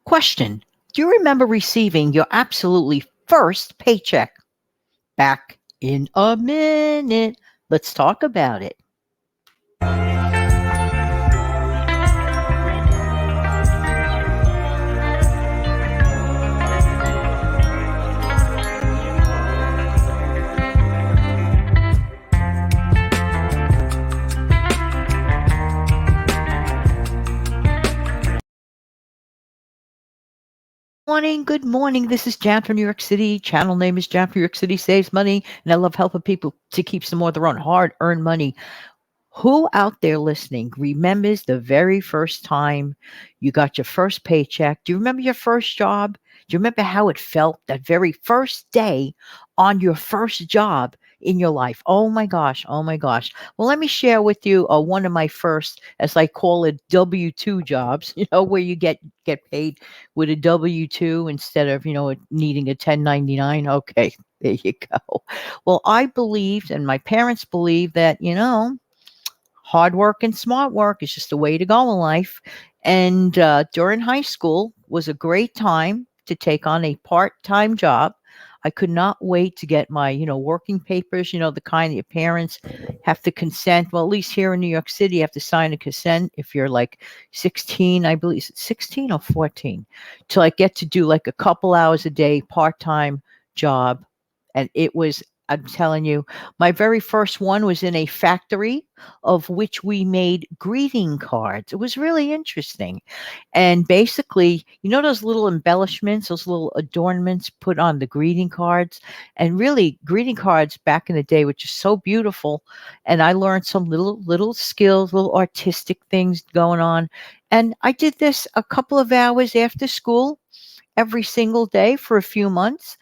Question: do you remember receiving your absolutely first paycheck? Back in a minute. Let's talk about it. Morning, good morning. This is Jan from New York City. Channel name is Jan from New York City Saves Money, and I love helping people to keep some more of their own hard-earned money. Who out there listening remembers the very first time you got your first paycheck? Do you remember your first job? Do you remember how it felt that very first day on your first job in your life? Oh my gosh. Oh my gosh. Well, let me share with you one of my first, as I call it, W-2 jobs, where you get paid with a W-2 instead of, needing a 1099. Okay, there you go. Well, I believed, and my parents believed that, hard work and smart work is just the way to go in life. And during high school was a great time to take on a part-time job. I could not wait to get my, working papers, the kind that your parents have to consent. Well, at least here in New York City, you have to sign a consent if you're like 16, I believe, 16 or 14, to like get to do like a couple hours a day part-time job. And it was, I'm telling you, my very first one was in a factory of which we made greeting cards. It was really interesting. And basically, those little embellishments, those little adornments put on the greeting cards. And really, greeting cards back in the day were just so beautiful. And I learned some little skills, little artistic things going on. And I did this a couple of hours after school every single day for a few months.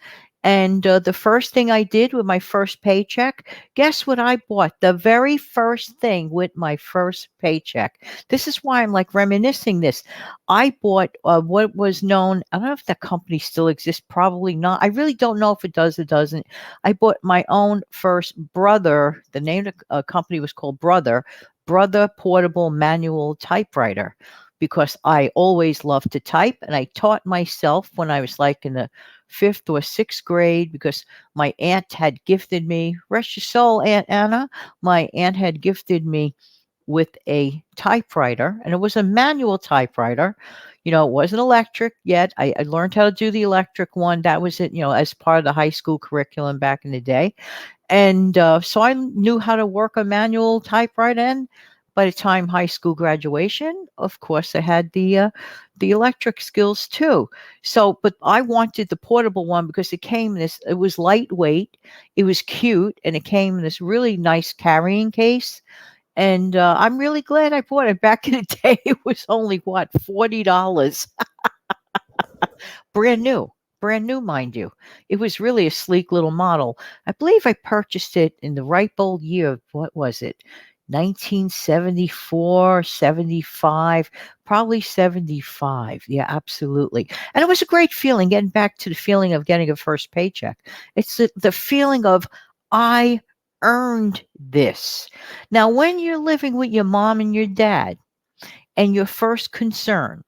And the first thing I did with my first paycheck, guess what I bought? The very first thing with my first paycheck. This is why I'm like reminiscing this. I bought what was known, I don't know if that company still exists, probably not. I really don't know if it does or doesn't. I bought my own first Brother. The name of the company was called Brother Portable Manual Typewriter, because I always loved to type, and I taught myself when I was like in the fifth or sixth grade, because my aunt had gifted me, rest your soul, Aunt Anna, my aunt had gifted me with a typewriter, and it was a manual typewriter. It wasn't electric yet. I learned how to do the electric one. That was it, as part of the high school curriculum back in the day. And so I knew how to work a manual typewriter. And by the time high school graduation, of course, I had the electric skills too. So, but I wanted the portable one because it was lightweight, it was cute, and it came in this really nice carrying case. And I'm really glad I bought it. Back in the day, it was only what, $40, brand new. Brand new, mind you. It was really a sleek little model. I believe I purchased it in the ripe old year of, what was it? 1974, 75, probably 75. Yeah, absolutely. And it was a great feeling, getting back to the feeling of getting a first paycheck. It's the feeling of, I earned this. Now, when you're living with your mom and your dad, and your first concern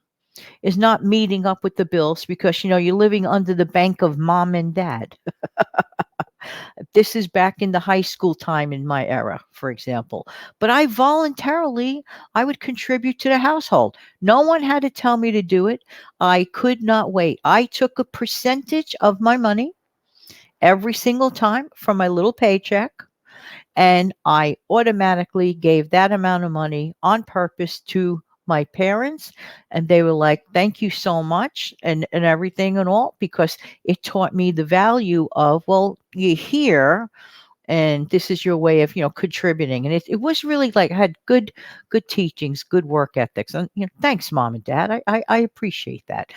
is not meeting up with the bills because you're living under the bank of mom and dad. This is back in the high school time in my era, for example. But I would contribute to the household. No one had to tell me to do it. I could not wait. I took a percentage of my money every single time from my little paycheck, and I automatically gave that amount of money on purpose to my parents. And they were like, thank you so much, and everything and all, because it taught me the value of, well, you're here, and this is your way of contributing. And it was really like, I had good teachings, good work ethics. And thanks, mom and dad, I appreciate that.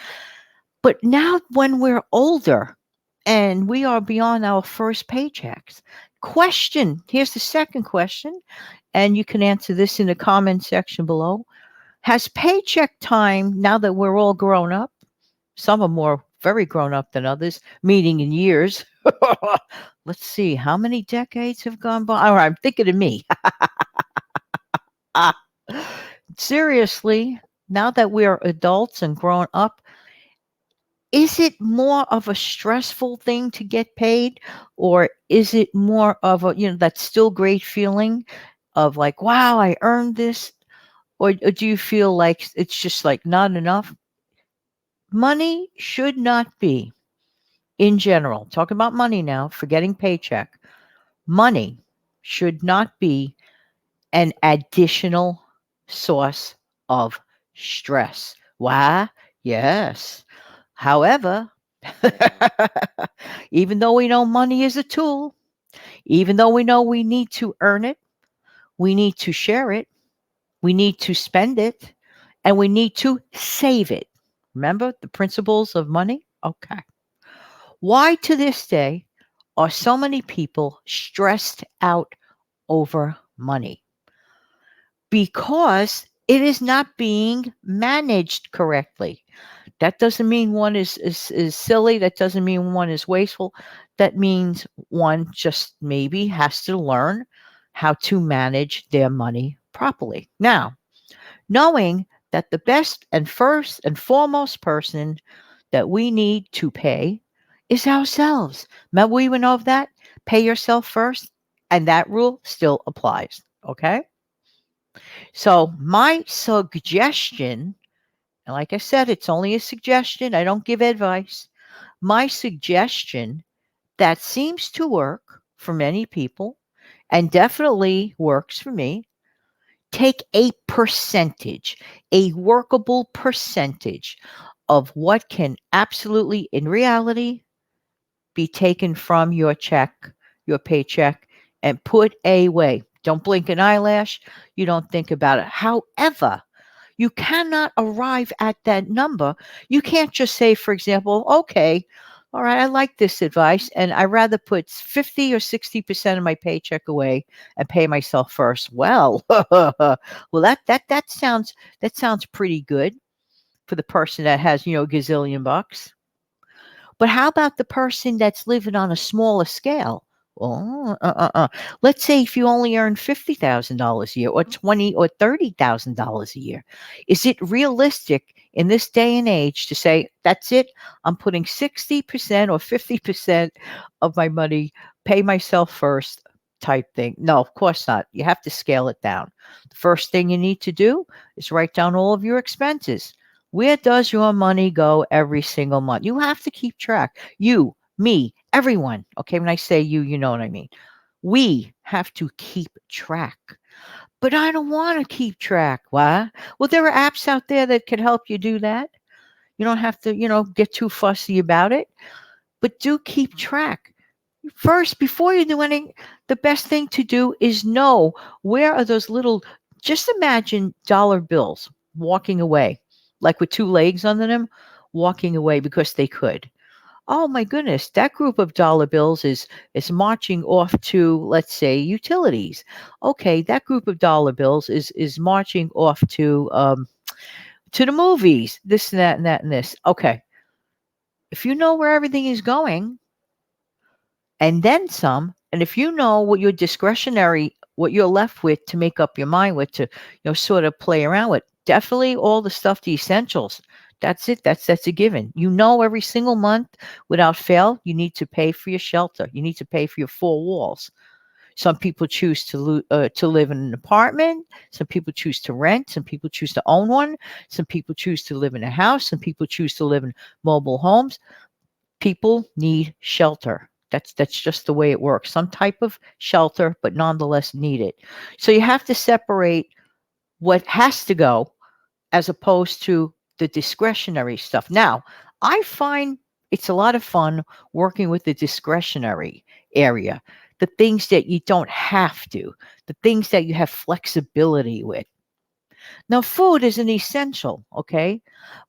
But now when we're older and we are beyond our first paychecks, here's the second question, and you can answer this in the comment section below. Has paycheck time, now that we're all grown up, some are more very grown up than others, meaning in years. Let's see, how many decades have gone by? All right, I'm thinking of me. Ah, seriously, now that we are adults and grown up, Is it more of a stressful thing to get paid, or is it more of a, that still great feeling of like, wow, I earned this? Or do you feel like it's just like not enough? Money should not be, in general, talking about money now, forgetting paycheck, money should not be an additional source of stress. Why? Yes. However, even though we know money is a tool, even though we know we need to earn it, we need to share it, we need to spend it, and we need to save it. Remember the principles of money? Okay. Why to this day are so many people stressed out over money? Because it is not being managed correctly. That doesn't mean one is silly. That doesn't mean one is wasteful. That means one just maybe has to learn how to manage their money properly. Now, knowing that the best and first and foremost person that we need to pay is ourselves. Remember, we went over that? Pay yourself first. And that rule still applies. Okay. So, my suggestion, and like I said, it's only a suggestion, I don't give advice. My suggestion that seems to work for many people and definitely works for me, take a percentage, a workable percentage of what can absolutely, in reality, be taken from your check, your paycheck, and put away. Don't blink an eyelash. You don't think about it. However, you cannot arrive at that number. You can't just say, for example, okay, all right, I like this advice, and I rather put 50 or 60% of my paycheck away and pay myself first. Well, well, that sounds pretty good for the person that has, gazillion bucks. But how about the person that's living on a smaller scale? Oh, let's say if you only earn $50,000 a year, or 20 or $30,000 a year, is it realistic in this day and age to say that's it? I'm putting 60% or 50% of my money, pay myself first type thing. No, of course not. You have to scale it down. The first thing you need to do is write down all of your expenses. Where does your money go every single month? You have to keep track. You, me, everyone. Okay, when I say you, you know what I mean. We have to keep track. But I don't want to keep track. Why? Well, there are apps out there that can help you do that. You don't have to, get too fussy about it, but do keep track. First, before you do anything, the best thing to do is know where are those little, just imagine dollar bills walking away, like with two legs under them, walking away because they could. Oh my goodness, that group of dollar bills is marching off to, let's say, utilities. Okay, that group of dollar bills is marching off to the movies, this and that and that and this. Okay, if you know where everything is going, and then some. And if you know what your discretionary, what you're left with to make up your mind with, to sort of play around with, definitely all the stuff, the essentials. That's it. That's a given. Every single month, without fail, you need to pay for your shelter. You need to pay for your four walls. Some people choose to live in an apartment. Some people choose to rent. Some people choose to own one. Some people choose to live in a house. Some people choose to live in mobile homes. People need shelter. That's just the way it works. Some type of shelter, but nonetheless needed. So you have to separate what has to go as opposed to the discretionary stuff. Now, I find it's a lot of fun working with the discretionary area, the things that you don't have to, the things that you have flexibility with. Now, food is an essential, okay?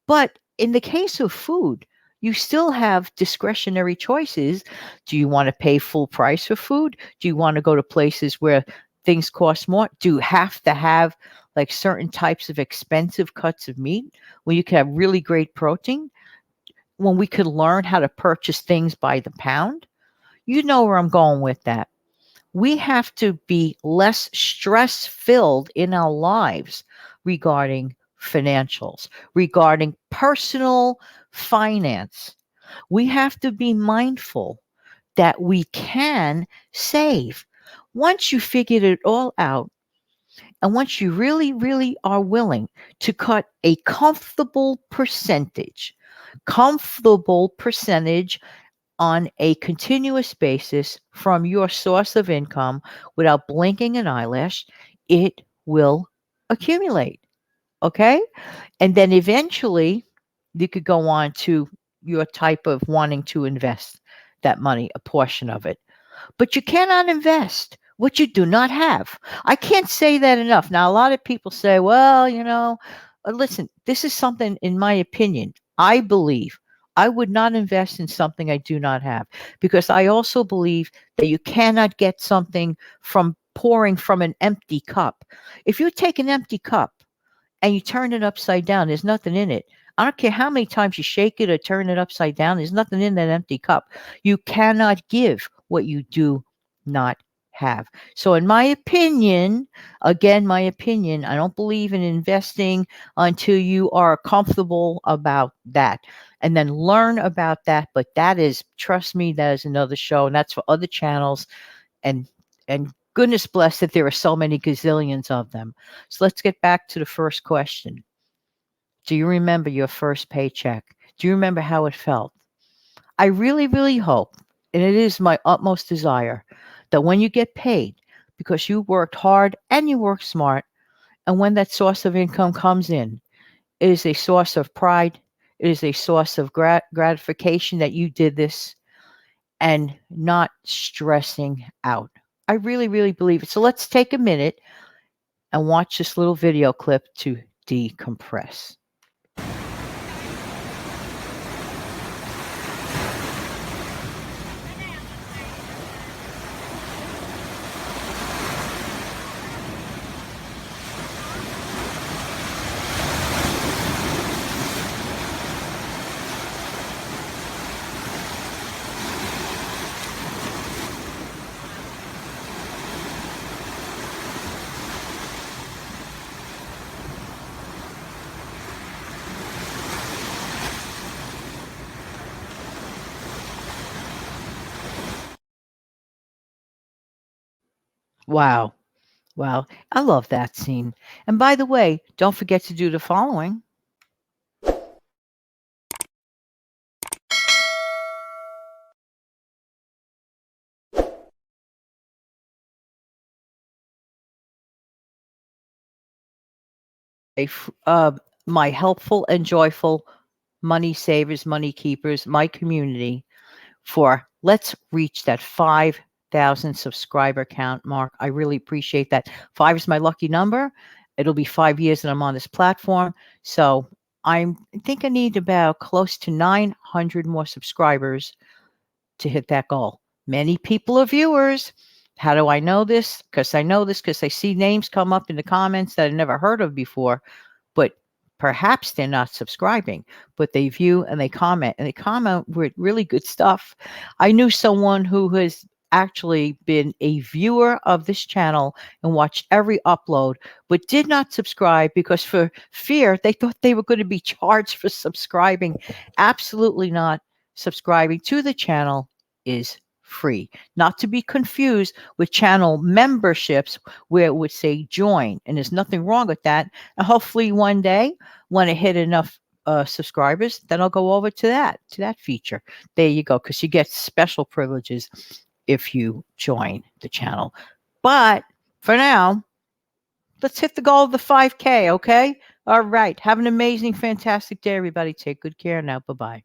But in the case of food, you still have discretionary choices. Do you want to pay full price for food? Do you want to go to places where things cost more? Do you have to have like certain types of expensive cuts of meat where you can have really great protein? When we could learn how to purchase things by the pound? You know where I'm going with that. We have to be less stress filled in our lives regarding financials, regarding personal finance. We have to be mindful that we can save. Once you figured it all out, and once you really, really are willing to cut a comfortable percentage on a continuous basis from your source of income without blinking an eyelash, it will accumulate. Okay. And then eventually you could go on to your type of wanting to invest that money, a portion of it. But you cannot invest what you do not have. I can't say that enough. Now, a lot of people say, well, listen, this is something, in my opinion, I believe I would not invest in something I do not have because I also believe that you cannot get something from pouring from an empty cup. If you take an empty cup and you turn it upside down, there's nothing in it. I don't care how many times you shake it or turn it upside down, there's nothing in that empty cup. You cannot give what you do not have. So, in my opinion, again, my opinion, I don't believe in investing until you are comfortable about that and then learn about that. But that is, trust me, that is another show, and that's for other channels. And goodness bless that there are so many gazillions of them. So let's get back to the first question. Do you remember your first paycheck? Do you remember how it felt? I really, really hope, and it is my utmost desire, that when you get paid, because you worked hard and you worked smart, and when that source of income comes in, it is a source of pride. It is a source of gratification that you did this and not stressing out. I really, really believe it. So let's take a minute and watch this little video clip to decompress. Wow. Wow. I love that scene. And by the way, don't forget to do the following. If, my helpful and joyful money savers, money keepers, my community, for let's reach that 5,000 subscriber count mark. I really appreciate that. 5 is my lucky number. It'll be 5 years that I'm on this platform. So I think I need about close to 900 more subscribers to hit that goal. Many people are viewers. How do I know this? Because I know this because I see names come up in the comments that I never heard of before, but perhaps they're not subscribing, but they view and they comment with really good stuff. I knew someone who has actually been a viewer of this channel and watched every upload, but did not subscribe because for fear they thought they were going to be charged for subscribing. Absolutely not. Subscribing to the channel is free, not to be confused with channel memberships where it would say join, and there's nothing wrong with that. And hopefully one day when I hit enough subscribers, then I'll go over to that feature. There you go, because you get special privileges if you join the channel. But for now, let's hit the goal of the 5K, okay? All right. Have an amazing, fantastic day, everybody. Take good care now. Bye-bye.